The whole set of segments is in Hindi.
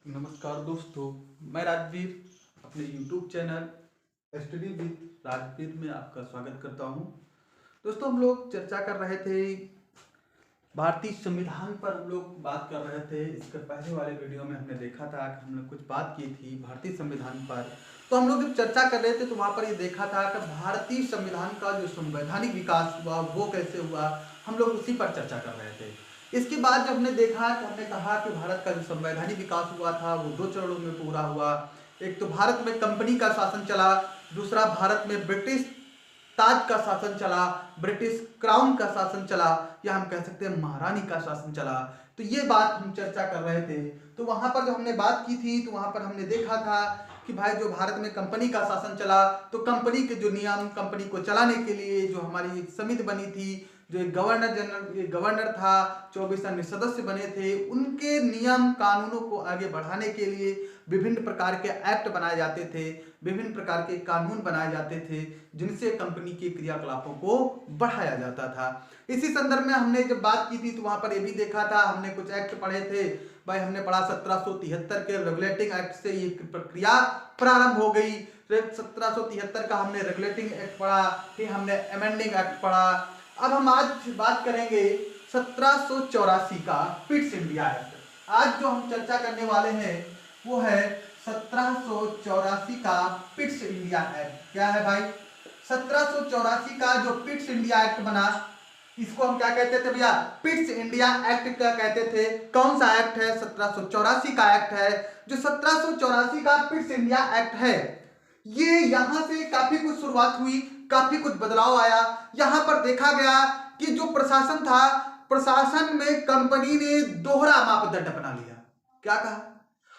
नमस्कार दोस्तों, मैं राजवीर अपने YouTube channel study with Rajveer में आपका स्वागत करता हूं। दोस्तों, हम लोग चर्चा कर रहे थे भारतीय संविधान पर। हम लोग बात कर रहे थे। इसके पहले वाले वीडियो में हमने देखा था कि हमने कुछ बात की थी भारतीय संविधान पर। तो हम लोग जब चर्चा कर रहे थे तो वहाँ पर ये देखा था कि भारतीय संविधान का जो संवैधानिक विकास हुआ वो कैसे हुआ, हम लोग उसी पर चर्चा कर रहे थे। इसके बाद जब हमने देखा तो हमने कहा कि भारत का जो संवैधानिक विकास हुआ था वो 2 चरणों में पूरा हुआ। एक तो भारत में कंपनी का शासन चला, दूसरा भारत में ब्रिटिश ताज का शासन चला, ब्रिटिश क्राउन का शासन चला, या हम कह सकते हैं महारानी का शासन चला। तो ये बात हम चर्चा कर रहे थे। तो वहां पर जब हमने बात की थी तो वहां पर हमने देखा था कि भाई जो भारत में कंपनी का शासन चला तो कंपनी के जो नियम, कंपनी को चलाने के लिए जो हमारी एक समिति बनी थी, जो एक गवर्नर था, 24 अन्य सदस्य बने थे, उनके नियम कानूनों को आगे बढ़ाने के लिए विभिन्न प्रकार के एक्ट बनाए जाते थे, विभिन्न प्रकार के कानून बनाए जाते थे, जिनसे कंपनी के क्रियाकलापों को बढ़ाया जाता था। इसी संदर्भ में हमने जब बात की थी तो वहां पर ये भी देखा था, हमने कुछ एक्ट पढ़े थे भाई। हमने पढ़ा 1773 के रेगुलेटिंग एक्ट से ये प्रक्रिया प्रारंभ हो गई। 1773 का हमने रेगुलेटिंग एक्ट पढ़ा, फिर हमने अमेंडिंग एक्ट पढ़ा। अब हम आज बात करेंगे 1784 का पिट्स इंडिया एक्ट। आज जो हम चर्चा करने वाले हैं वो है 1784 का पिट्स इंडिया एक्ट। क्या है भाई? 1784 का जो पिट्स इंडिया एक्ट बना, इसको हम क्या कहते थे भैया? पिट्स इंडिया एक्ट क्या कहते थे? कौन सा एक्ट है? 1784 का एक्ट है। जो 1784 का पिट्स इंडिया एक्ट है, ये यहां से काफी कुछ शुरुआत हुई, काफी कुछ बदलाव आया। यहां पर देखा गया कि जो प्रशासन था, प्रशासन में कंपनी ने दोहरा मापदंड अपना लिया। क्या कहा?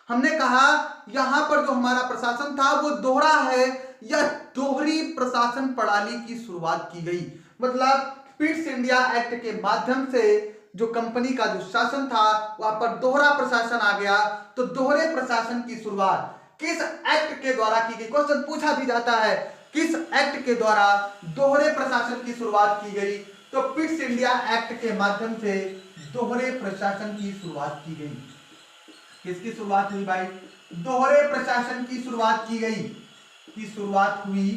हमने कहा यहां पर जो हमारा प्रशासन था वो दोहरा है, या दोहरी प्रशासन प्रणाली की शुरुआत की गई। मतलब पिट्स इंडिया एक्ट के माध्यम से जो कंपनी का जो शासन था वहां पर दोहरा प्रशासन आ गया। तो दोहरे प्रशासन की शुरुआत किस एक्ट के द्वारा की गई? क्वेश्चन पूछा भी जाता है, किस एक्ट के द्वारा दोहरे प्रशासन की शुरुआत की गई? तो पिट्स इंडिया एक्ट के माध्यम से दोहरे प्रशासन की शुरुआत की गई। किसकी शुरुआत हुई भाई? दोहरे प्रशासन की शुरुआत की गई, की शुरुआत हुई।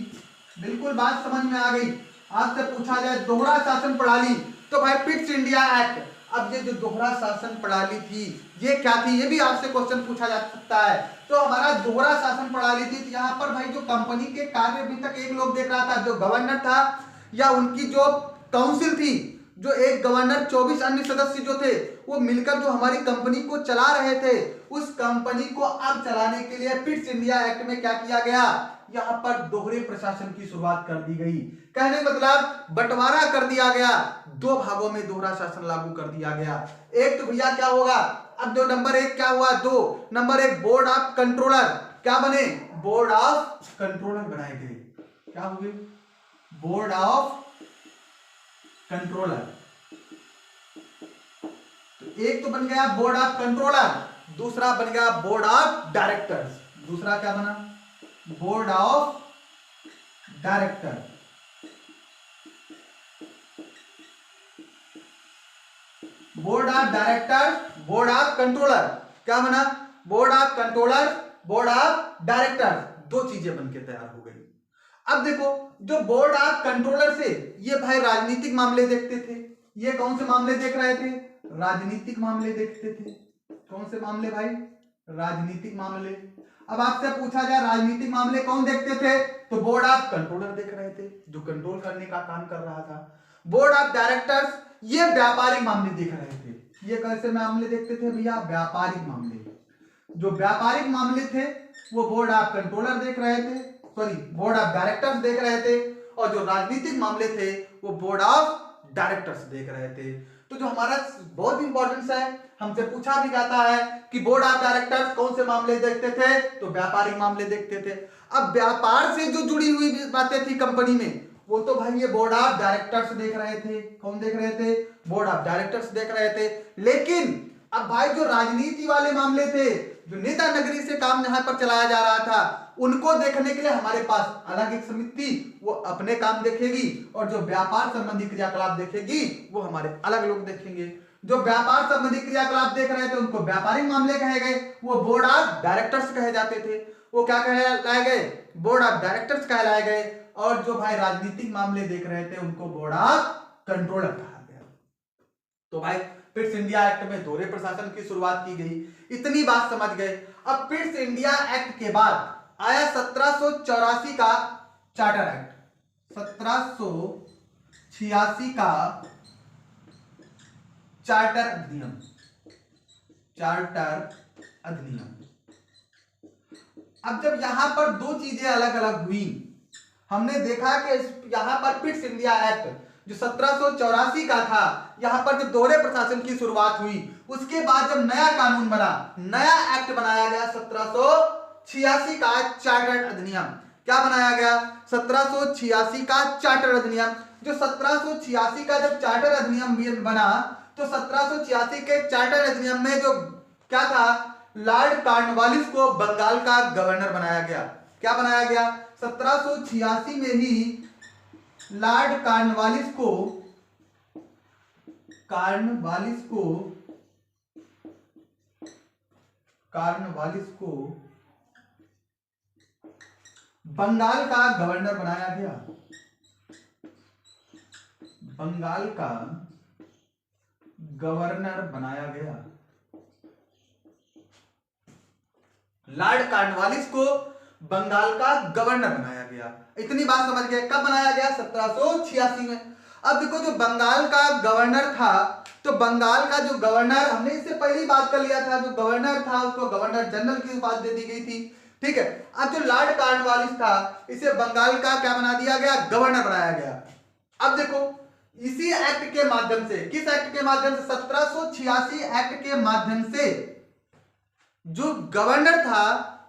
बिल्कुल बात समझ में आ गई। आपसे पूछा जाए दोहरा शासन प्रणाली, तो भाई पिट्स इंडिया एक्ट। अब ये जो दोहरा शासन प्रणाली थी ये क्या थी? ये भी आपसे क्वेश्चन पूछा जा सकता है। तो हमारा दोहरा शासन प्रणाली थी, यहाँ पर भाई जो कंपनी के कार्य अभी तक एक लोग देख रहा था, जो गवर्नर था या उनकी जो काउंसिल थी, जो एक गवर्नर 24 अन्य सदस्य जो थे वो मिलकर जो हमारी कंपनी को चला रहे थे, उस कंपनी को अब चलाने के लिए पिट्स इंडिया एक्ट में क्या किया गया? यहां पर दोहरे प्रशासन की शुरुआत कर दी गई। कहने मतलब बंटवारा कर दिया गया, 2 भागों में दोहरा शासन लागू कर दिया गया। एक तो भैया क्या होगा? अब जो नंबर 1 क्या हुआ? 2 नंबर 1 बोर्ड ऑफ कंट्रोलर क्या बने? बोर्ड ऑफ कंट्रोलर बनाए गए। क्या हुए? Board of controller. तो एक तो बन गया बोर्ड ऑफ कंट्रोलर, दूसरा बन गया बोर्ड ऑफ डायरेक्टर्स। दूसरा क्या बना? Board of director. Board of director, board of controller. क्या बना? Board of controller, board of director. 2 चीजें बनके तैयार हो गई। अब देखो, जो बोर्ड ऑफ कंट्रोलर से ये भाई राजनीतिक मामले देखते थे। ये कौन से मामले देख रहे थे? राजनीतिक मामले देखते थे। कौन से मामले भाई? राजनीतिक मामले। अब आपसे पूछा जाए राजनीतिक मामले कौन देखते थे, तो बोर्ड ऑफ कंट्रोलर देख रहे थे, जो कंट्रोल करने का काम कर रहा था। बोर्ड ऑफ डायरेक्टर्स ये व्यापारिक मामले देख रहे थे। ये कैसे मामले देखते थे भैया? व्यापारिक मामले। जो व्यापारिक मामले थे वो बोर्ड ऑफ कंट्रोलर देख रहे थे, सॉरी बोर्ड ऑफ डायरेक्टर्स देख रहे थे, और जो राजनीतिक मामले थे वो बोर्ड ऑफ डायरेक्टर्स देख रहे थे। तो जो हमारा बहुत इंपॉर्टेंस है, हमसे पूछा भी जाता है कि बोर्ड ऑफ डायरेक्टर्स कौन से मामले देखते थे, तो व्यापारिक मामले देखते थे। अब व्यापार से जो जुड़ी हुई बातें थी कंपनी में, वो तो भाई ये बोर्ड ऑफ डायरेक्टर्स देख रहे थे। कौन देख रहे थे? बोर्ड ऑफ डायरेक्टर्स देख रहे थे। लेकिन अब भाई जो राजनीति वाले मामले थे, जो नेता नगरी से काम यहां पर चलाया जा रहा था, उनको देखने के लिए हमारे पास अलग एक समिति, वो अपने काम देखेगी, और जो व्यापार संबंधी क्रियाकलाप देखेगी वो हमारे अलग लोग देखेंगे। जो व्यापार संबंधी क्रियाकलाप देख रहे थे उनको व्यापारिक मामले कहे गए, वो बोर्ड ऑफ डायरेक्टर्स कहे जाते थे, वो क्या कहलाए गए, बोर्ड ऑफ डायरेक्टर्स कहलाए गए। और जो भाई राजनीतिक मामले देख रहे थे उनको बोर्ड ऑफ कंट्रोलर कहा गया। तो भाई पिट्स इंडिया एक्ट में दोहरे प्रशासन की शुरुआत की गई, इतनी बात समझ गए। अब पिट्स इंडिया एक्ट के बाद आया 1786 का चार्टर एक्ट, 1786 का चार्टर अधिनियम, चार्टर अधिनियम। अब जब यहां पर दो चीजें अलग अलग हुई, हमने देखा कि यहां पर पिट्स इंडिया एक्ट जो 1784 का था, यहां पर जब दोहरे प्रशासन की शुरुआत हुई, उसके बाद जब नया कानून बना, नया एक्ट बनाया गया 1786 का चार्टर अधिनियम। क्या बनाया गया, 1786 का चार्टर अधिनियम। जो 1786 का जब चार्टर अधिनियम बना, तो 1786 के चार्टर अधिनियम में जो क्या था, लॉर्ड कॉर्नवालिस को बंगाल का गवर्नर बनाया गया। क्या बनाया गया, 1786 में ही लॉर्ड कॉर्नवालिस को बंगाल का गवर्नर बनाया गया, बंगाल का गवर्नर बनाया गया। लॉर्ड कॉर्नवालिस को बंगाल का गवर्नर बनाया गया, इतनी बात समझ गए। कब बनाया गया, 1786 में। अब देखो जो बंगाल का गवर्नर था, तो बंगाल का जो गवर्नर, हमने इससे पहले ही बात कर लिया था, जो गवर्नर था उसको गवर्नर जनरल की उपाधि दे दी गई थी, ठीक है। अब जो लॉर्ड कॉर्नवालिस था, इसे बंगाल का क्या बना दिया गया, गवर्नर बनाया गया। अब देखो इसी एक्ट के माध्यम से, किस एक्ट के माध्यम से, 1786 एक्ट के माध्यम से जो गवर्नर था,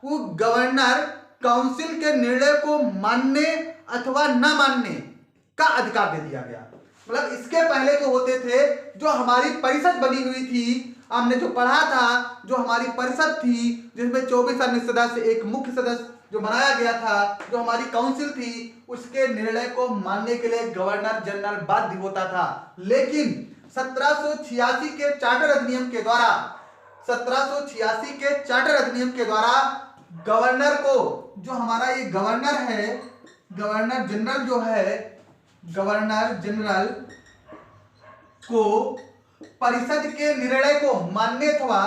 वो गवर्नर काउंसिल के निर्णय को मानने अथवा न मानने का अधिकार दे दिया गया। मतलब इसके पहले जो होते थे, जो हमारी परिषद बनी हुई थी, हमने जो पढ़ा था, जो हमारी परिषद थी जिसमें 24 अन्य सदस्य, एक मुख्य सदस्य जो बनाया गया था, जो हमारी काउंसिल थी, उसके निर्णय को मानने के लिए गवर्नर जनरल बाध्य होता था। लेकिन 1786 के चार्टर अधिनियम के द्वारा, 1786 के चार्टर अधिनियम के द्वारा गवर्नर को, जो हमारा ये गवर्नर है, गवर्नर जनरल जो है, गवर्नर जनरल को परिषद के निर्णय को मानने अथवा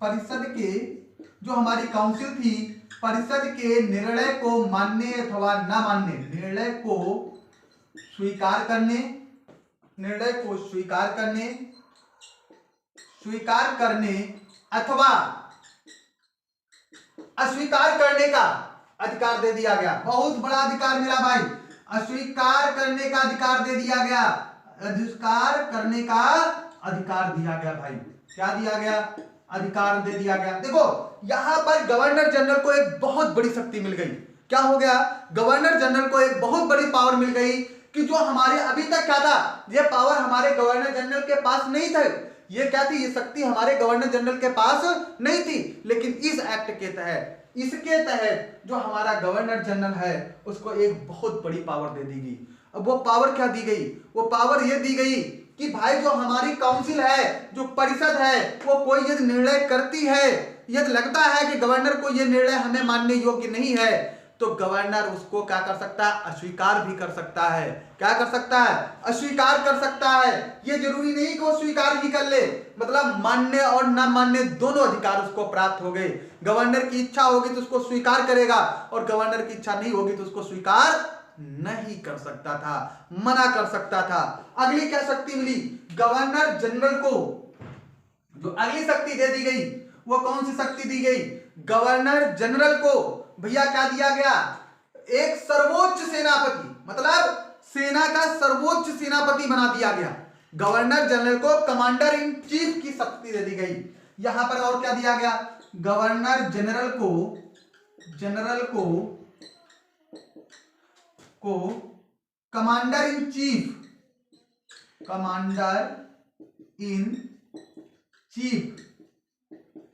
परिषद के, जो हमारी काउंसिल थी, परिषद के निर्णय को मानने अथवा न मानने, निर्णय को स्वीकार करने, निर्णय को स्वीकार करने अथवा अस्वीकार करने का अधिकार दे दिया गया। बहुत बड़ा अधिकार मिला भाई, अस्वीकार करने का अधिकार दे दिया गया, अस्वीकार करने का अधिकार दिया गया भाई। क्या दिया गया, अधिकार दे दिया गया। देखो यहां पर गवर्नर जनरल को एक बहुत बड़ी शक्ति मिल गई। क्या हो गया, गवर्नर जनरल को एक बहुत बड़ी पावर मिल गई कि जो हमारे अभी तक क्या था, ये पावर हमारे गवर्नर जनरल के पास नहीं था। ये क्या थी, ये शक्ति हमारे गवर्नर जनरल के पास नहीं थी। लेकिन इस एक्ट के तहत, इसके तहत जो हमारा गवर्नर जनरल है, उसको एक बहुत बड़ी पावर दे दी गई। अब वो पावर क्या दी गई, वो पावर ये दी गई कि भाई जो हमारी काउंसिल है, जो परिषद है, वो कोई यदि निर्णय करती है, यदि लगता है कि गवर्नर को ये निर्णय हमें मानने योग्य नहीं है, तो गवर्नर उसको क्या कर सकता है, अस्वीकार भी कर सकता है। क्या कर सकता है, अस्वीकार कर सकता है। ये जरूरी नहीं कि वो स्वीकार ही कर ले, मतलब मानने और न मानने दोनों अधिकार उसको प्राप्त हो गए। गवर्नर की इच्छा होगी तो उसको स्वीकार करेगा, और गवर्नर की इच्छा नहीं होगी तो उसको स्वीकार नहीं कर सकता था, मना कर सकता था। अगली क्या शक्ति मिली, गवर्नर जनरल को जो अगली शक्ति दे दी गई, वो कौन सी शक्ति दी गई, गवर्नर जनरल को भैया क्या दिया गया, एक सर्वोच्च सेनापति, मतलब सेना का सर्वोच्च सेनापति बना दिया गया। गवर्नर जनरल को कमांडर इन चीफ की शक्ति दे दी गई। यहां पर और क्या दिया गया, गवर्नर जनरल को कमांडर इन चीफ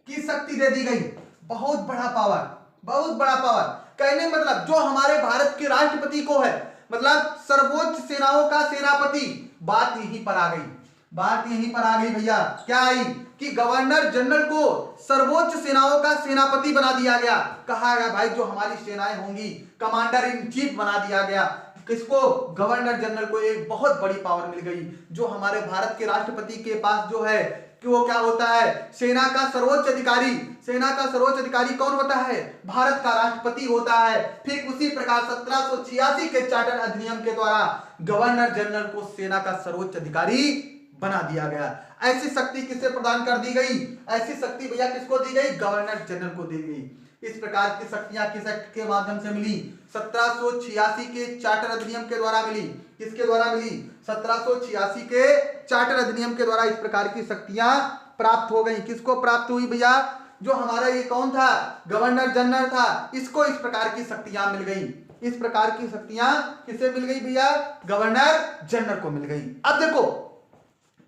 की शक्ति दे दी गई। बहुत बड़ा पावर, बहुत बड़ा पावर। कहने मतलब जो हमारे भारत के राष्ट्रपति को है, मतलब सर्वोच्च सेनाओं का सेनापति, बात यहीं पर आ गई। बात यहीं पर आ गई भैया, क्या आई कि गवर्नर जनरल को सर्वोच्च सेनाओं का सेनापति बना दिया गया। कहा गया भाई जो हमारी सेनाएं होंगी कमांडर इन चीफ बना दिया गया। किसको? गवर्नर जनरल को एक बहुत बड़ी पावर मिल गई। जो हमारे भारत के राष्ट्रपति के पास जो है कि वो क्या होता है? सेना का सर्वोच्च अधिकारी। सेना का सर्वोच्च अधिकारी कौन होता है? भारत का राष्ट्रपति होता है। ठीक उसी प्रकार 1786 के चार्टर अधिनियम के द्वारा गवर्नर जनरल को सेना का सर्वोच्च अधिकारी बना दिया गया। ऐसी शक्ति किसे प्रदान कर दी गई? ऐसी शक्ति भैया किसको दी गई? गवर्नर जनरल को दी गई। इस प्रकार की शक्तियां किस एक्ट के माध्यम से मिली? 1786 के चार्टर अधिनियम के द्वारा मिली। किसके द्वारा मिली? 1786 के चार्टर अधिनियम के द्वारा इस प्रकार की शक्तियां प्राप्त हो गई। किसको प्राप्त हुई भैया? जो हमारा ये कौन था? गवर्नर जनरल था, इसको इस प्रकार की शक्तियां मिल गई। इस प्रकार की शक्तियां किसे मिल गई भैया? गवर्नर जनरल को मिल गई। अब देखो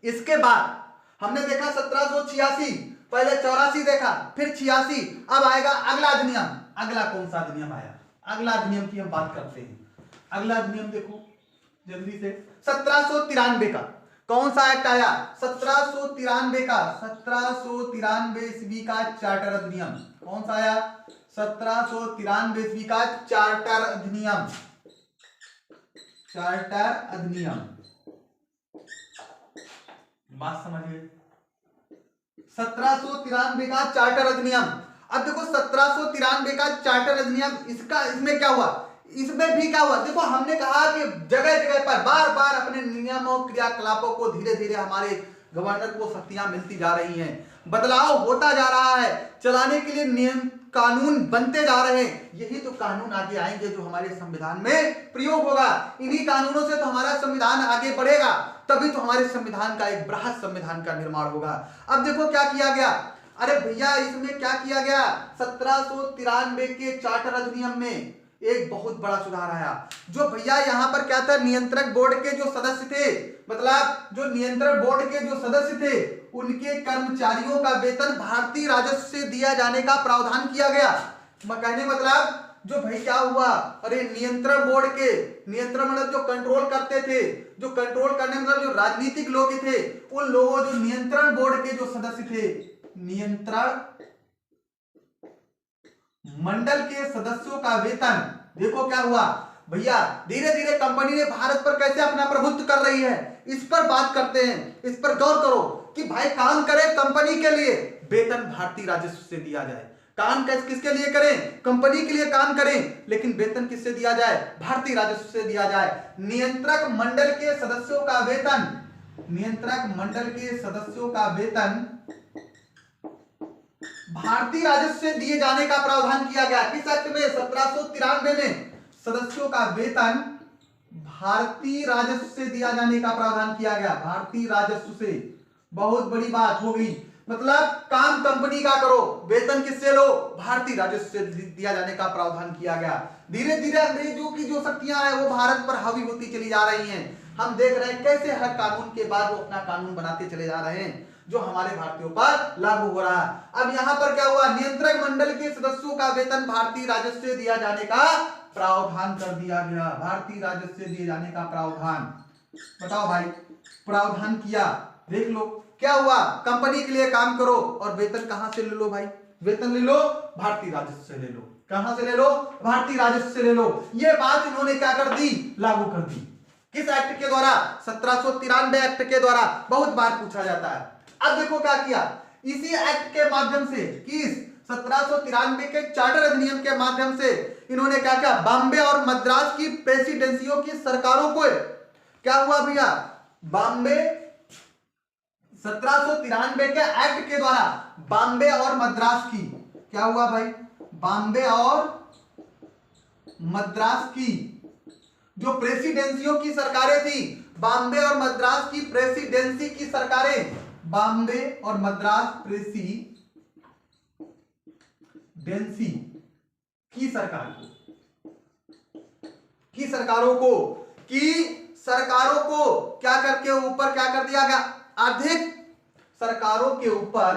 इसके बाद हमने देखा 1786, पहले 84 देखा, फिर 86, अब आएगा अगला अधिनियम। अगला कौन सा अधिनियम आया? अगला अधिनियम की हम बात करते हैं। अगला अधिनियम देखो जल्दी से, 1793 का कौन सा एक्ट आया? 1793 का, 1793 ईस्वी का चार्टर अधिनियम। कौन सा आया? 1793 ईस्वी का चार्टर अधिनियम। चार्टर अधिनियम, बात समझिए, 1793 का चार्टर अधिनियम। अब देखो 1793 का चार्टर अधिनियम, इसमें क्या हुआ? इसमें भी क्या हुआ? देखो हमने कहा कि जगह जगह पर बार बार अपने नियमों क्रियाकलापों को धीरे धीरे हमारे गवर्नर को शक्तियां मिलती जा रही हैं, बदलाव होता जा रहा है, चलाने के लिए नियम कानून बनते जा रहे हैं। यही तो कानून आगे आएंगे जो हमारे संविधान में प्रयोग होगा। इन्हीं कानूनों से तो हमारा संविधान आगे बढ़ेगा, तभी तो हमारे संविधान का एक बृहत संविधान का निर्माण होगा। अब देखो क्या किया गया। अरे भैया इसमें क्या किया गया? 1793 के चार्टर अधिनियम में एक बहुत बड़ा सुधार आया। जो भैया यहाँ पर क्या था? नियंत्रक बोर्ड के जो सदस्य थे, मतलब जो नियंत्रण बोर्ड के जो सदस्य थे, उनके कर्मचारियों का वेतन भारतीय राजस्व से दिया जाने का प्रावधान किया गया। कहने मतलब जो भाई क्या हुआ? अरे नियंत्रण बोर्ड के, नियंत्रण मतलब जो कंट्रोल करते थे, जो कंट्रोल करने मतलब जो राजनीतिक लोग थे, उन लोगों जो नियंत्रण बोर्ड के जो सदस्य थे, नियंत्रण मंडल के सदस्यों का वेतन, देखो क्या हुआ भैया, धीरे धीरे कंपनी ने भारत पर कैसे अपना प्रभुत्व कर रही है, इस पर बात करते हैं। इस पर गौर करो कि भाई काम करें कंपनी के लिए, वेतन भारतीय राजस्व से दिया जाए। काम किसके लिए करें? कंपनी के लिए काम करें, लेकिन वेतन किससे दिया जाए? भारतीय राजस्व से दिया जाए। नियंत्रक मंडल के सदस्यों का वेतन, नियंत्रक मंडल के सदस्यों का वेतन भारतीय राजस्व से दिए जाने का प्रावधान किया गया। किस एक्ट में? 1793 में सदस्यों का वेतन भारतीय राजस्व से दिया जाने का प्रावधान किया गया। भारतीय राजस्व से, बहुत बड़ी बात हो गई। मतलब काम कंपनी का करो, वेतन किससे लो? भारतीय राजस्व से दिया जाने का प्रावधान किया गया। धीरे धीरे अंग्रेजों की जो शक्तियां हैं वो भारत पर हावी होती चली जा रही हैं। हम देख रहे हैं कैसे हर कानून के बाद वो अपना कानून बनाते चले जा रहे हैं जो हमारे भारतीयों पर लागू हो रहा है। अब यहाँ पर क्या हुआ? नियंत्रक मंडल के सदस्यों का वेतन भारतीय राजस्व से दिया जाने का प्रावधान कर दिया गया। भारतीय राजस्व से दिए जाने का प्रावधान, बताओ भाई, प्रावधान किया। देख लो क्या हुआ? कंपनी के लिए काम करो और वेतन कहां से ले लो भाई? वेतन ले लो भारतीय राजस्व से ले लो। कहां से ले लो? भारतीय राजस्व से ले लो। ये बात इन्होंने क्या कर दी? लागू कर दी। किस एक्ट के द्वारा? 1793 एक्ट के द्वारा। बहुत बार पूछा जाता है। अब देखो क्या किया, इसी एक्ट के माध्यम से, किस 1793 के चार्टर अधिनियम के माध्यम से इन्होंने क्या किया? बॉम्बे और मद्रास की प्रेसिडेंसियों की सरकारों को, क्या हुआ भैया? बॉम्बे 1793 के एक्ट के द्वारा बॉम्बे और मद्रास की, क्या हुआ भाई? बॉम्बे और मद्रास की जो प्रेसिडेंसियों की सरकारें थी, बॉम्बे और मद्रास की प्रेसिडेंसी की सरकारें, बॉम्बे और मद्रास प्रेसिडेंसी की सरकारों को क्या करके ऊपर क्या कर दिया गया? अधिक सरकारों के ऊपर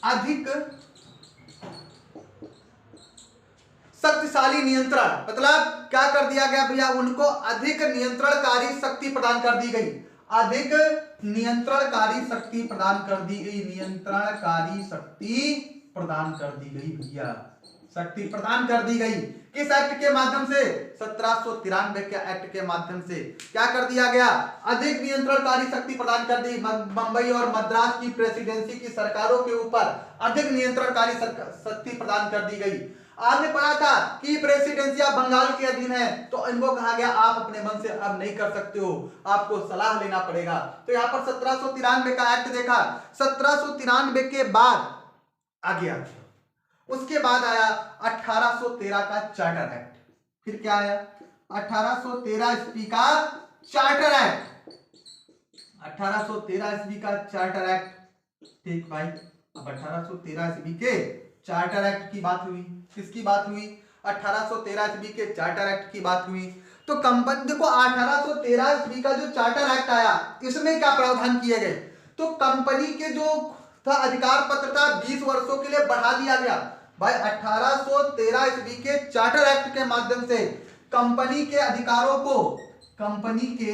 अधिक शक्तिशाली नियंत्रण, मतलब क्या कर दिया गया भैया, उनको अधिक नियंत्रणकारी शक्ति प्रदान कर दी गई, अधिक नियंत्रणकारी शक्ति प्रदान कर दी गई, नियंत्रणकारी शक्ति प्रदान कर दी गई भैया, शक्ति प्रदान कर दी गई। किस एक्ट के माध्यम से? 1793 के एक्ट के माध्यम से क्या कर दिया गया, अधिक नियंत्रणकारी शक्ति प्रदान कर दी। बंबई और मद्रास की प्रेसिडेंसी की सरकारों के ऊपर अधिक नियंत्रणकारी शक्ति प्रदान कर दी गई। आपने पढ़ा था कि प्रेसिडेंसिया बंगाल के अधीन है, तो इनको कहा गया आप अपने मन से अब नहीं कर सकते हो, आपको सलाह लेना पड़ेगा। तो यहाँ पर 1793 का एक्ट देखा। 1793 के बाद आ गया, उसके बाद आया 1813 का चार्टर एक्ट। फिर क्या आया? 1813 ईस्वी का चार्टर एक्ट, 1813 ईस्वी का चार्टर एक्ट। ठीक भाई, अब 1813 ईस्वी के चार्टर एक्ट की बात हुई। किसकी बात हुई? 1813 ईस्वी के चार्टर एक्ट की बात हुई। तो कंपनी देखो, 1813 ईस्वी का जो चार्टर एक्ट आया, इसमें क्या प्रावधान किए गए? तो कंपनी के जो था अधिकार पत्र था 20 वर्षों के लिए बढ़ा दिया गया। भाई 1813 ईस्वी के चार्टर एक्ट के माध्यम से कंपनी के अधिकारों को, कंपनी के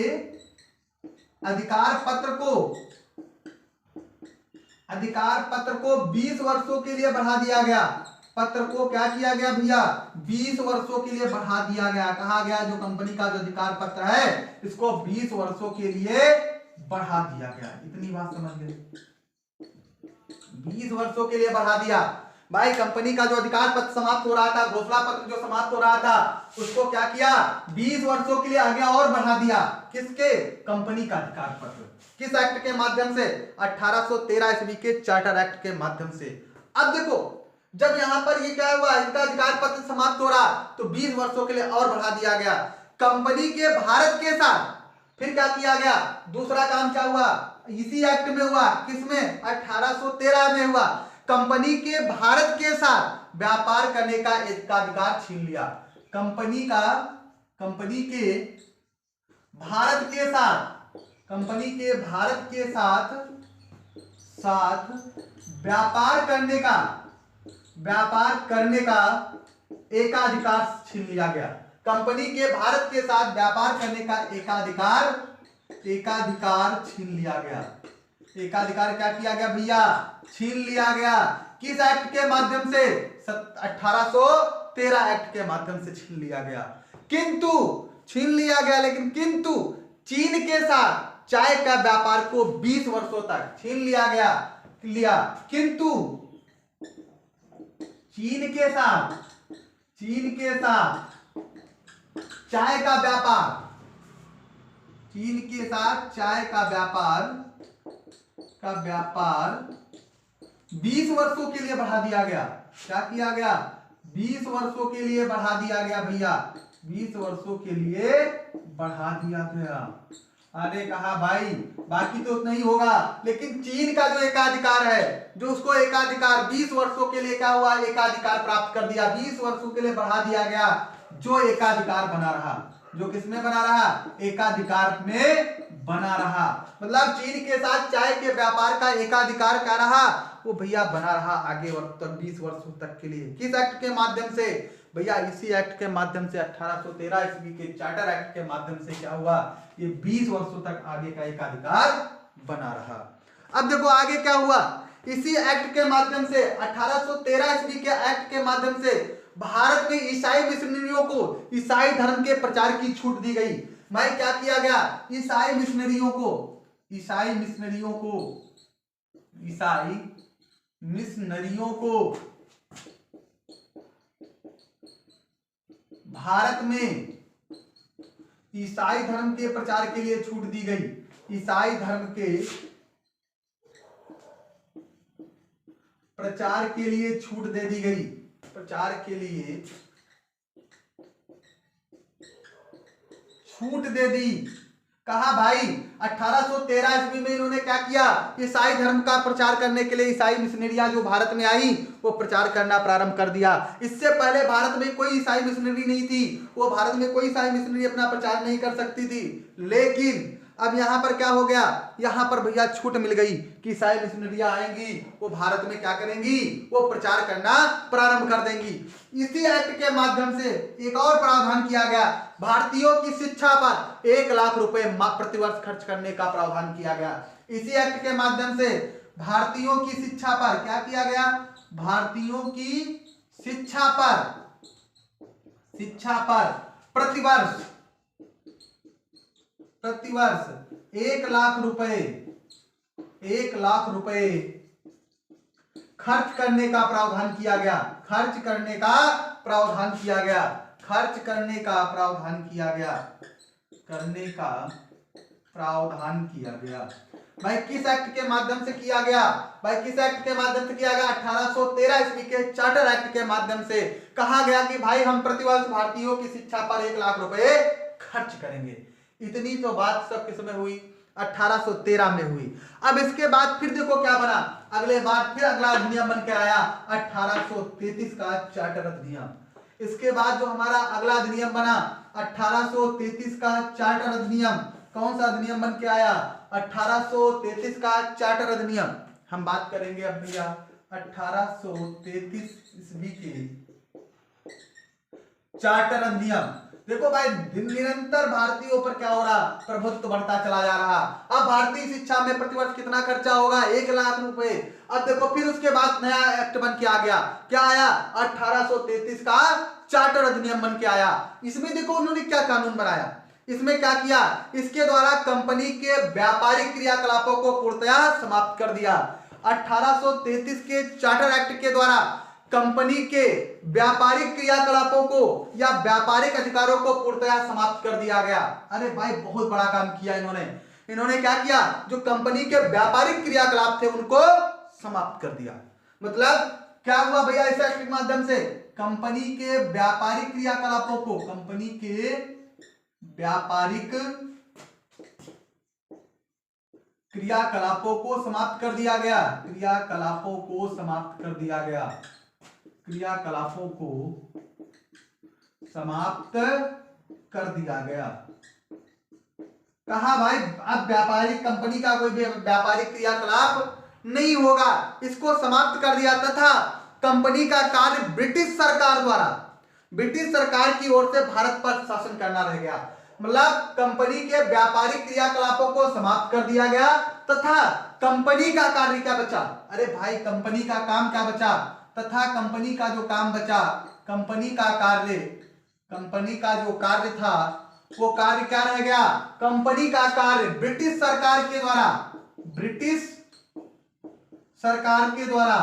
अधिकार पत्र को 20 वर्षों के लिए बढ़ा दिया गया। पत्र को क्या किया गया भैया? 20 वर्षों के लिए बढ़ा दिया गया। कहा गया जो कंपनी का जो अधिकार पत्र है, इसको 20 वर्षों के लिए बढ़ा दिया गया। इतनी बात समझ गए? 20 वर्षों के लिए बढ़ा दिया। भाई कंपनी का जो अधिकार पत्र समाप्त हो रहा था, घोषणा पत्र जो समाप्त हो रहा था, उसको क्या किया? 20 वर्षों के लिए आगे और बढ़ा दिया। किसके? कंपनी का अधिकार पत्र। किस एक्ट के माध्यम से? 1813 ईस्वी के चार्टर एक्ट के माध्यम से। अब देखो, जब यहां पर ये क्या हुआ, इनका अधिकार पत्र समाप्त हो रहा, तो 20 वर्षों के लिए और बढ़ा दिया गया। कंपनी के भारत के साथ फिर क्या किया गया? दूसरा काम क्या हुआ? इसी एक्ट में हुआ। किसमें? 1813 में हुआ। कंपनी के भारत के साथ व्यापार करने का एकाधिकार छीन लिया। कंपनी के भारत के साथ व्यापार करने का एकाधिकार छीन लिया गया। कंपनी के भारत के साथ व्यापार करने का एकाधिकार छीन लिया गया। एकाधिकार क्या किया गया भैया? छीन लिया गया। किस एक्ट के माध्यम से? 1813 एक्ट के माध्यम से छीन लिया गया। लेकिन किंतु चीन के साथ चाय का व्यापार को 20 वर्षों तक छीन लिया गया। किंतु चीन के साथ चाय का व्यापार 20 वर्षों के लिए बढ़ा दिया गया। क्या किया गया? 20 वर्षों के लिए बढ़ा दिया गया भैया, 20 वर्षों के लिए बढ़ा दिया गया। अरे कहा भाई बाकी तो नहीं होगा, लेकिन चीन का जो एकाधिकार है, जो उसको एकाधिकार 20 वर्षों के लिए क्या हुआ? एकाधिकार प्राप्त कर दिया। 20 वर्षों के लिए बढ़ा दिया गया। जो एकाधिकार बना रहा, जो किसमें बना रहा? एकाधिकार में बना रहा। मतलब चीन के साथ चाय के व्यापार का एकाधिकार क्या रहा? वो भैया बना रहा आगे तक 20 वर्षों तक के लिए। किस एक्ट के माध्यम से? भैया इसी एक्ट के माध्यम से, 1813 ईस्वी के चार्टर एक्ट के माध्यम से क्या हुआ? ये 20 वर्षों तक आगे का एकाधिकार बना रहा। अब देखो आगे क्या हुआ। इसी एक्ट के माध्यम से, 1813 ईस्वी के एक्ट के माध्यम से भारत में ईसाई मिशनरियों को ईसाई धर्म के प्रचार की छूट दी गई। मैं क्या किया गया? ईसाई मिशनरियों को भारत में ईसाई धर्म के प्रचार के लिए छूट दी गई। ईसाई धर्म के प्रचार के लिए छूट दे दी गई। प्रचार के लिए छूट दे दी। कहा भाई 1813 ईस्वी में इन्होंने क्या किया? ईसाई धर्म का प्रचार करने के लिए ईसाई मिशनरियां जो भारत में आई, वो प्रचार करना प्रारंभ कर दिया। इससे पहले भारत में कोई ईसाई मिशनरी नहीं थी, वो भारत में कोई ईसाई मिशनरी अपना प्रचार नहीं कर सकती थी। लेकिन अब यहाँ पर क्या हो गया, यहाँ पर भैया छूट मिल गई कि ईसाई मिशनरियां आएंगी, वो भारत में क्या करेंगी, वो प्रचार करना प्रारंभ कर देंगी। इसी एक्ट के माध्यम से एक और प्रावधान किया गया, भारतीयों की शिक्षा पर 1 लाख रुपए प्रतिवर्ष खर्च करने का प्रावधान किया गया। इसी एक्ट के माध्यम से भारतीयों की शिक्षा पर क्या किया गया, भारतीयों की शिक्षा पर प्रतिवर्ष 1 लाख रुपए, 1 लाख रुपए खर्च करने का प्रावधान किया गया, खर्च करने का प्रावधान किया गया, खर्च करने का प्रावधान किया गया, करने का प्रावधान किया गया। भाई किस एक्ट के माध्यम से किया गया, भाई किस एक्ट के माध्यम से किया गया, 1813 ईस्वी के चार्टर एक्ट के माध्यम से कहा गया कि भाई हम प्रतिवर्ष भारतीयों की शिक्षा पर 1 लाख रुपए खर्च करेंगे। इतनी तो बात सब किस में हुई, 1813 में हुई। अब इसके बाद फिर देखो क्या बना, अगले बार फिर अगला अधिनियम बन के आया 1833 का चार्टर अधिनियम। इसके बाद जो हमारा अगला अधिनियम बना 1833 का चार्टर अधिनियम, कौन सा अधिनियम बन के आया, 1833 का चार्टर अधिनियम। हम बात करेंगे अब भैया 1833 ईस्वी के चार्टर अधिनियम। देखो भाई निरंतर भारतीयों पर क्या हो रहा, प्रभुत्व बढ़ता चला जा रहा। अब भारतीय शिक्षा में प्रतिवर्ष कितना खर्चा होगा, 1 लाख रुपए। अब देखो फिर उसके बाद नया एक्ट बन के आ गया, क्या आया, 1833 का चार्टर अधिनियम बन के आया। इसमें देखो उन्होंने क्या कानून बनाया, इसमें क्या किया, इसके द्वारा कंपनी के व्यापारिक क्रियाकलापों को पूर्णतया समाप्त कर दिया। 1833 के चार्टर एक्ट के द्वारा कंपनी के व्यापारिक क्रियाकलापों को या व्यापारिक अधिकारों को पूर्णतया समाप्त कर दिया गया। अरे भाई बहुत बड़ा काम किया इन्होंने क्या किया, जो कंपनी के व्यापारिक क्रियाकलाप थे उनको समाप्त कर दिया। मतलब क्या हुआ भैया इस एक्ट के माध्यम से, कंपनी के व्यापारिक क्रियाकलापों को, कंपनी के व्यापारिक क्रियाकलापों को समाप्त कर दिया गया, क्रियाकलापों को समाप्त कर दिया गया, क्रियाकलापों को समाप्त कर दिया गया। कहा भाई अब व्यापारिक कंपनी का कोई व्यापारिक क्रियाकलाप नहीं होगा, इसको समाप्त कर दिया तथा कंपनी का कार्य ब्रिटिश सरकार की ओर से भारत पर शासन करना रह गया। मतलब कंपनी के व्यापारिक क्रियाकलापों को समाप्त कर दिया गया तथा कंपनी का कार्य क्या बचा, अरे भाई कंपनी का काम क्या बचा, तथा कंपनी का जो काम बचा, कंपनी का जो कार्य था वो कार्य क्या रह गया, कंपनी का कार्य ब्रिटिश सरकार के द्वारा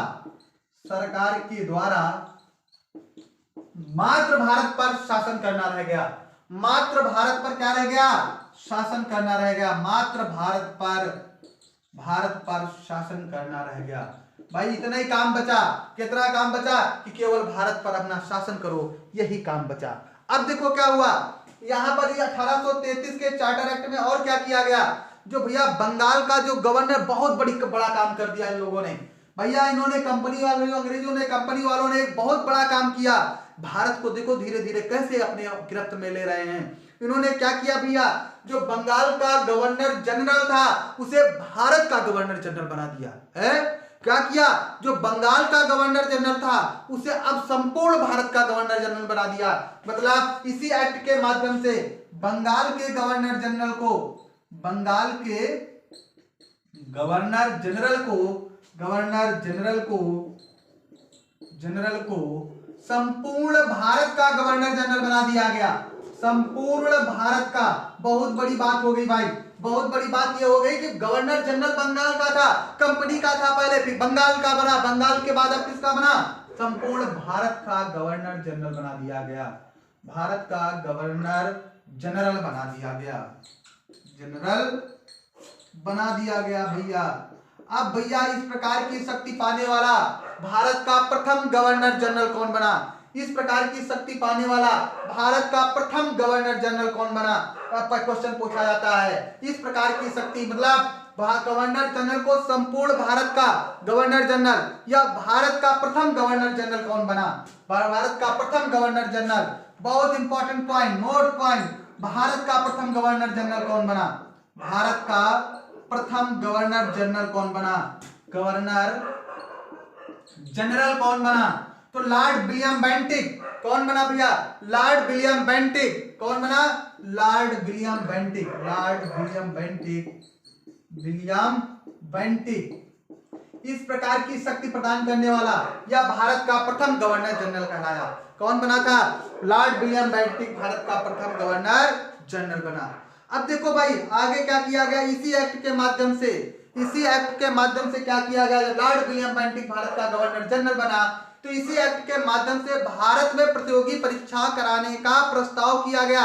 मात्र भारत पर शासन करना रह गया, मात्र भारत पर क्या रह गया, शासन करना रह गया, मात्र भारत पर शासन करना रह गया। भाई इतना ही काम बचा, कितना काम बचा कि केवल भारत पर अपना शासन करो, यही काम बचा। अब देखो क्या हुआ यहाँ पर 1833 के चार्टर एक्ट में और क्या किया गया, जो भैया बंगाल का जो गवर्नर, बहुत बड़ा काम कर दिया इन लोगों ने भैया, इन्होंने अंग्रेजों ने कंपनी वालों ने एक बहुत बड़ा काम किया। भारत को देखो धीरे धीरे कैसे अपने गिरफ्त में ले रहे हैं। इन्होंने क्या किया भैया, जो बंगाल का गवर्नर जनरल था उसे भारत का गवर्नर जनरल बना दिया है। क्या किया, जो बंगाल का गवर्नर जनरल था उसे अब संपूर्ण भारत का गवर्नर जनरल बना दिया। मतलब इसी एक्ट के माध्यम से बंगाल के गवर्नर जनरल को संपूर्ण भारत का गवर्नर जनरल बना दिया गया, संपूर्ण भारत का। बहुत बड़ी बात हो गई भाई, बहुत बड़ी बात यह हो गई कि गवर्नर जनरल बंगाल का था, कंपनी का था पहले, फिर बंगाल का बना, बंगाल के बाद अब किसका बना, संपूर्ण भारत का गवर्नर जनरल बना दिया गया, भारत का गवर्नर जनरल बना दिया गया, जनरल बना दिया गया भैया। अब भैया इस प्रकार की शक्ति पाने वाला भारत का प्रथम गवर्नर जनरल कौन बना, इस प्रकार की शक्ति पाने वाला भारत का प्रथम गवर्नर जनरल कौन बना, क्वेश्चन पूछा जाता है। इस प्रकार की शक्ति मतलब गवर्नर जनरल को संपूर्ण भारत का गवर्नर जनरल या भारत का प्रथम गवर्नर जनरल कौन बना, भारत का प्रथम गवर्नर जनरल, बहुत important point, note point, Bharat का प्रथम गवर्नर जनरल कौन बना, भारत का प्रथम गवर्नर जनरल कौन बना? गवर्नर जनरल कौन बना? तो लॉर्ड विलियम बेंटिक। कौन बना भैया? Lord William Bentinck. कौन बना? Lord William Bentinck. Lord William Bentinck. William Bentinck इस प्रकार की शक्ति प्रदान करने वाला या भारत का प्रथम गवर्नर जनरल कहलाया। कौन बना था? लॉर्ड विलियम बेंटिक भारत का प्रथम गवर्नर जनरल बना। अब देखो भाई आगे क्या किया गया इसी एक्ट के माध्यम से। इसी एक्ट के माध्यम से क्या किया गया? लॉर्ड विलियम बेंटिक भारत का गवर्नर जनरल बना तो इसी एक्ट के माध्यम से भारत में प्रतियोगी परीक्षा कराने का प्रस्ताव किया गया।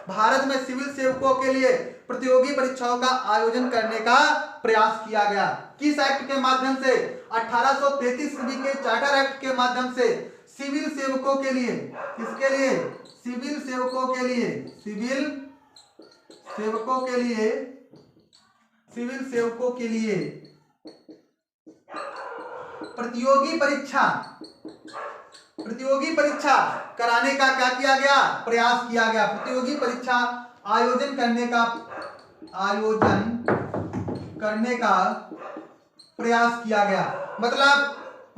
भारत में सिविल सेवकों के लिए प्रतियोगी परीक्षाओं का आयोजन करने का प्रयास किया गया। किस एक्ट के माध्यम से? 1833 ईस्वी के चार्टर एक्ट के माध्यम से सिविल सेवकों के लिए। किसके लिए? सिविल सेवकों के लिए। सिविल सेवकों के लिए। सिविल सेवकों के लिए प्रतियोगी परीक्षा कराने का क्या किया गया? प्रयास किया गया। प्रतियोगी परीक्षा आयोजन करने का प्रयास किया गया। मतलब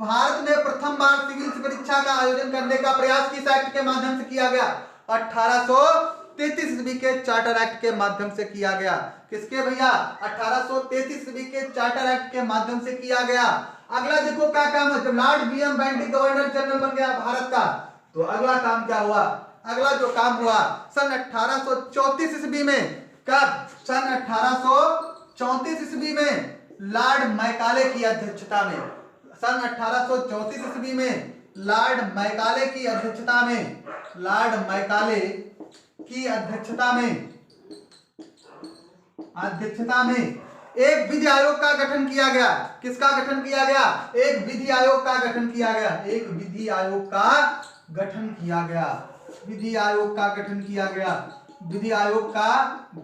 भारत में प्रथम बार सिविल परीक्षा का आयोजन करने का प्रयास किस एक्ट के माध्यम से किया गया? 1833 ईस्वी के चार्टर एक्ट के माध्यम से किया गया। किसके भैया? 1833 ईस्वी के चार्टर एक्ट के माध्यम से किया गया। अगला देखो क्या काम है। जब Lord William Bentinck governor general बन गया भारत का तो अगला काम क्या हुआ? अगला जो काम हुआ सन 1834 ईस्वी में। कब? सन 1834 ईस्वी में लॉर्ड मैकाले की अध्यक्षता में। सन 1834 ईस्वी में लॉर्ड मैकाले की अध्यक्षता में। लॉर्ड मैकाले की अध्यक्षता में एक विधि आयोग का गठन किया गया। किसका गठन किया गया? एक विधि आयोग का गठन किया गया। एक विधि आयोग का गठन किया गया। विधि आयोग का गठन किया गया। विधि आयोग का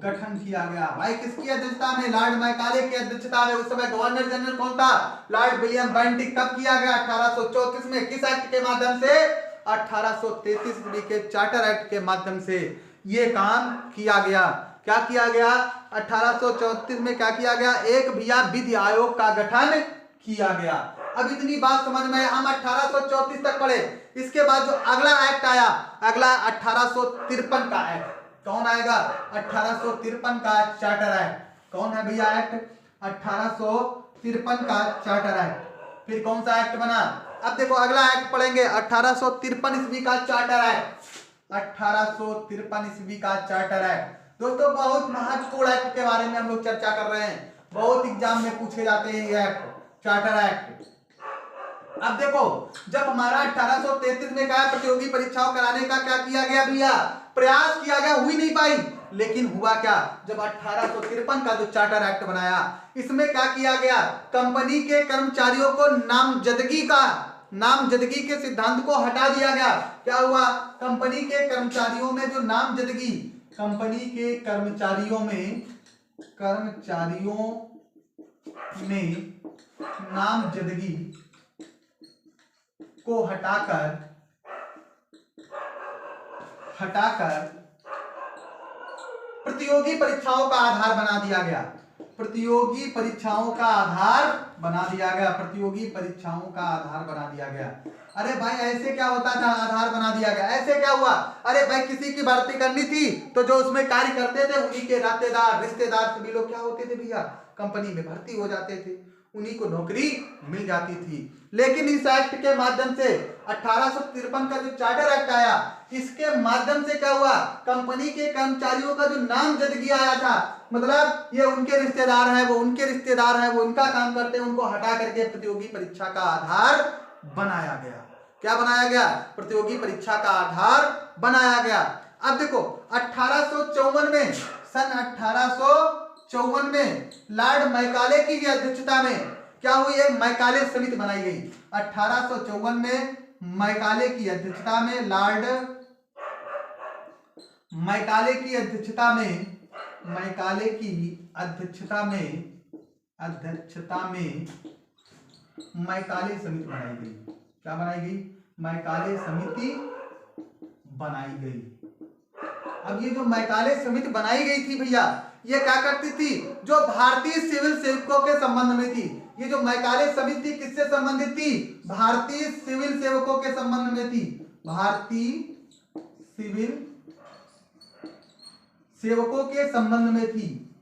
गठन किया गया। भाई किसकी अध्यक्षता में? लॉर्ड मैकाले की अध्यक्षता में। उस समय गवर्नर जनरल कौन था? Lord William Bentinck. कब किया गया? 1834 में। किस एक्ट के माध्यम से? 1833 ईस्वी के चार्टर एक्ट के माध्यम से ये काम किया गया। क्या किया गया? 1834 में क्या किया गया? एक भैया विधि आयोग का गठन किया गया। अब इतनी बात समझ में हम 1834 तक पढ़े। इसके बाद जो अगला एक्ट आया, अगला 1853 का एक्ट। कौन आएगा? 1853 का चार्टर एक्ट। कौन है भैया एक्ट? 1853 का चार्टर एक्ट। फिर कौन सा एक्ट बना? अब देखो अगला एक्ट पढ़ेंगे 1853 ईस्वी का चार्टर एक्ट। 1853 ईस्वी का चार्टर एक्ट। दोस्तों बहुत महत्वपूर्ण एक्ट के बारे में हम लोग चर्चा कर रहे हैं। बहुत एग्जाम में पूछे जाते हैं ये एक्ट, चार्टर एक्ट। अब देखो जब हमारा 1833 में क्या प्रतियोगी परीक्षाओं कराने का क्या किया गया भैया? प्रयास किया गया, हुई नहीं पाई। लेकिन हुआ क्या? जब 1853 का जो चार्टर एक्ट बनाया इसमें क्या किया गया? कंपनी के कर्मचारियों को नामजदगी के सिद्धांत को हटा दिया गया। क्या हुआ? कंपनी के कर्मचारियों में जो नामजदगी, कंपनी के कर्मचारियों में नामजदगी को हटाकर प्रतियोगी परीक्षाओं का आधार बना दिया गया। प्रतियोगी परीक्षाओं का आधार बना दिया गया। प्रतियोगी परीक्षाओं का आधार बना दिया गया। अरे भाई ऐसे क्या होता था? आधार बना दिया गया। ऐसे क्या हुआ? अरे भाई किसी की भर्ती करनी थी तो जो उसमें कार्य करते थे उन्हीं के नातेदार, रिश्तेदार सभी लोग क्या होते थे भैया? कंपनी में भर्ती हो जाते थे, उन्हीं को नौकरी मिल जाती थी। लेकिन इस एक्ट के माध्यम से 1853 का जो चार्टर एक्ट आया इसके माध्यम से क्या हुआ? कंपनी के कर्मचारियों का जो नामजदगी आया था, मतलब ये उनके रिश्तेदार हैं, वो उनके रिश्तेदार हैं, वो उनका काम करते हैं, उनको हटा करके प्रतियोगी परीक्षा का आधार बनाया गया। क्या बनाया गया? प्रतियोगी परीक्षा का आधार बनाया गया। अब देखो 1854 में, सन 1854 में लॉर्ड मैकाले की अध्यक्षता में क्या हुई? एक मैकाले समिति बनाई गई। 1854 में मैकाले की अध्यक्षता में, लॉर्ड मैकाले की अध्यक्षता में मैकाले समिति बनाई गई। क्या बनाई गई? मैकाले समिति बनाई गई। अब ये जो मैकाले समिति बनाई गई थी भैया ये क्या करती थी, जो भारतीय सिविल सेवकों के संबंध में थी। ये जो मैकाले समिति किससे संबंधित थी, भारतीय सिविल सेवकों के संबंध में थी, भारतीय सिविल सेवकों के संबंध में थी,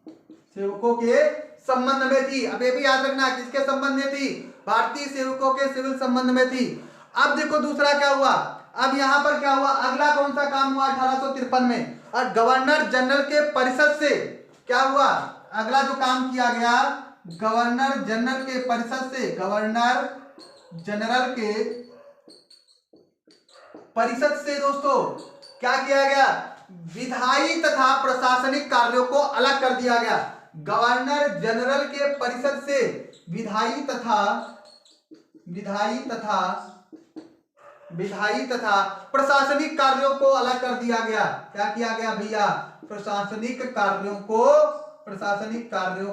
सेवकों के संबंध में थी। अब ये भी याद रखना किसके संबंध में थी, भारतीय सेवकों के सिविल संबंध में थी। अब देखो दूसरा क्या हुआ, अब यहां पर क्या हुआ, अगला कौन सा काम हुआ 1853 में, और गवर्नर जनरल के परिषद से क्या हुआ, अगला जो काम किया गया गवर्नर जनरल के परिषद से, गवर्नर जनरल के परिषद से दोस्तों क्या किया गया, विधायी तथा प्रशासनिक कार्यों को अलग कर दिया गया। गवर्नर जनरल के परिषद से विधायी तथा प्रशासनिक कार्यों को अलग कर दिया गया। क्या किया गया भैया, प्रशासनिक कार्यों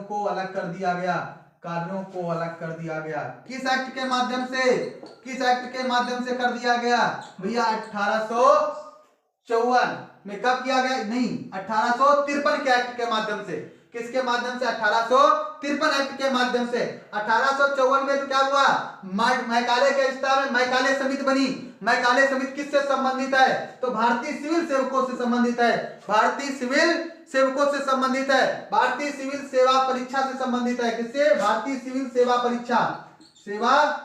को अलग कर दिया गया, कार्यों को अलग कर दिया गया। किस एक्ट के माध्यम से, किस एक्ट के माध्यम से कर दिया गया भैया, 1854 में। कब किया गया, नहीं 1853 के एक्ट के माध्यम से। किसके माध्यम से, 1853 एक्ट के माध्यम से। 1854 में तो क्या हुआ, मैकाले के विस्तार में मैकाले समिति बनी। मैकाले समिति किससे संबंधित है, तो भारतीय सिविल सेवकों से संबंधित है, भारतीय सिविल सेवकों से संबंधित है, भारतीय सिविल सेवा परीक्षा से संबंधित है। किससे, भारतीय सिविल सेवा परीक्षा, सेवा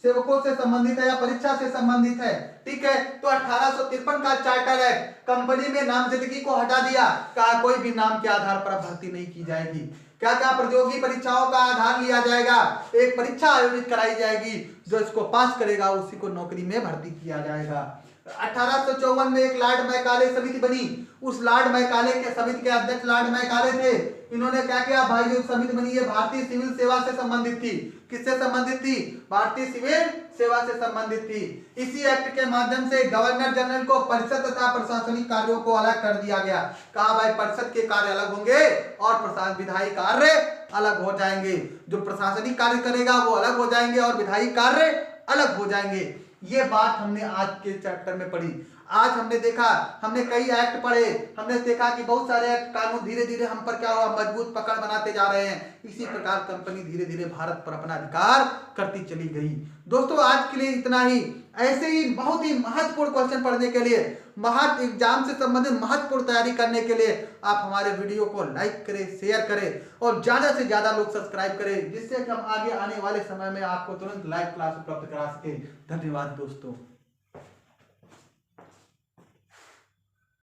सेवकों से संबंधित है या परीक्षा से संबंधित है। ठीक है, तो 1853 का चार्टर एक्ट कंपनी में नामजदगी को हटा दिया, कहा कोई भी नाम के आधार पर भर्ती नहीं की जाएगी। क्या क्या प्रतियोगी परीक्षाओं का आधार लिया जाएगा, एक परीक्षा आयोजित कराई जाएगी, जो इसको पास करेगा उसी को नौकरी में भर्ती किया जाएगा। 1854 में एक लॉर्ड मैकाले समिति बनी। उस लॉर्ड मैकाले के समिति के अध्यक्ष लॉर्ड मैकाले थे। इन्होंने क्या किया भाई, जो समिति बनी है भारतीय सिविल सेवा से संबंधित थी। किससे संबंधित थी, भारतीय सिविल सेवा से संबंधित थी। इसी एक्ट के माध्यम से गवर्नर जनरल को परिषद तथा प्रशासनिक कार्यों को अलग कर दिया गया। कहा भाई परिषद के कार्य अलग होंगे और प्रशासन विधायी कार्य अलग हो जाएंगे। जो प्रशासनिक कार्य करेगा वो अलग हो जाएंगे और विधायी कार्य अलग हो जाएंगे। ये बात हमने आज के चैप्टर में पढ़ी। आज हमने देखा, हमने कई एक्ट पढ़े, हमने देखा कि बहुत सारे एक्ट कानून धीरे धीरे हम पर क्या हुआ, मजबूत पकड़ बनाते जा रहे हैं। इसी प्रकार कंपनी धीरे धीरे भारत पर अपना अधिकार करती चली गई। दोस्तों आज के लिए इतना ही। ऐसे ही बहुत ही महत्वपूर्ण क्वेश्चन पढ़ने के लिए, एग्जाम से संबंधित महत्वपूर्ण तैयारी करने के लिए आप हमारे वीडियो को लाइक करें, शेयर करें और ज्यादा से ज्यादा लोग सब्सक्राइब करें, जिससे कि हम आगे आने वाले समय में आपको तुरंत लाइव क्लास उपलब्ध करा सके। धन्यवाद दोस्तों।